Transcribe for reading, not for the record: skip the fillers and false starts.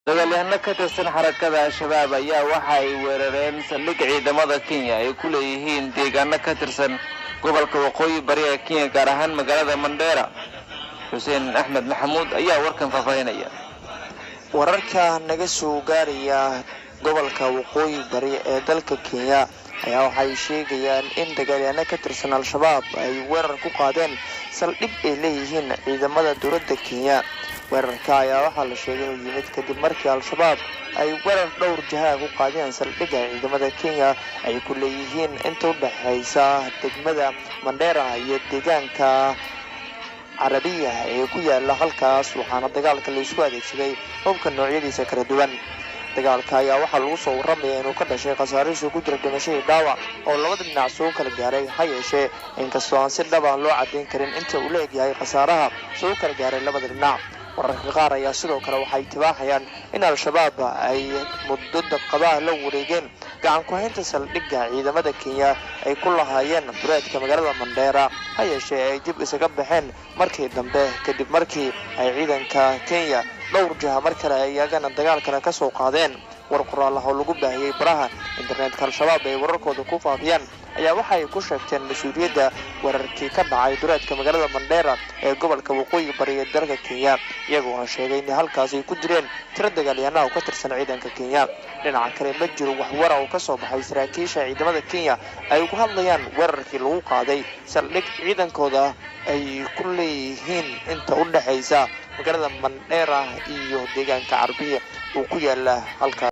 dagaalyahanno ka tirsan xarakada Al-Shabaab ayaa waxa ay weerareen saldhig ciidamada Kenya ay ku leeyihiin deegaano ka tirsan gobolka Waqooyi Bari ee Kenya gaar ahaan magaalada Mandera. Xuseen Axmed Maxamuud ayaa warkan faafahinaya. wararka naga soo gaaraya gobolka Waqooyi Bari ee dalka Kenya ayaa waxay sheegayaan in dagaalyahanno ka tirsan Al-Shabaab ay weerar ku qaadeen saldhig ay leeyihiin ciidamada dowladda Kenya. weerarka ayaa waxaa la sheegay inuu yimid kadib markii Al-Shabaab ay weerar dhowr jiha ku qaadeen saldhigga ciidamada Kenya ay ku leeyihiin inta u dhaxaysa degmada Mandera iyo deegaanka Carabiya ee ku yaala halkaas, waxaana dagaalka la isku adeegsaday hubka noocyadiisa kala duwan. dagaalka ayaa waxaa lagu soo waramayaa inuu ka dhashay khasaare isugu jira dhimasho iyo dhaawac oo labada dhinac soo kala gaaray, ha yeeshee inkastoo aan si dhab ah loo cadeyn karin inta uu leeyahay khasaaraha soo kala gaaray labada dhinac. wararka qaar ayaa sidoo kale waxay tibaaxayaan in Al-Shabaab ay muddo daqiiqadaha la wareegeen gacan ku haynta saldhigga ciidamada Kenya ay ku lahaayeen duleedka magaalada Mandera, ha yeeshee ay dib isaga baxeen markii dambe kadib markii ay ciidanka Kenya dhowr jiha mar kale ay iyagana dagaal kale ka soo qaadeen. war qoraal ah oo lagu baahiyay baraha internetka Al-Shabaab ay wararkooda ku faafiyaan ayaa waxay ku sheegteen mas'uuliyadda wararkii ka dhacay duleedka magaalada Mandera ee gobolka Waqooyi Bari ee dalka Kenya, iyagoo aan sheegay in halkaas ay ku jireen tiro dagaalyahanno oo ka tirsan ciidanka Kenya. dhinaca kale ma jiro wax war ah oo ka soo baxay saraakiisha ciidamada Kenya ay uga hadlayaan weerarkii lagu qaaday saldhig ciidankooda ay ku leeyihiin inta u dhaxaysa magaalada Mandera iyo deegaanka Carabiya oo ku yaala halkaas.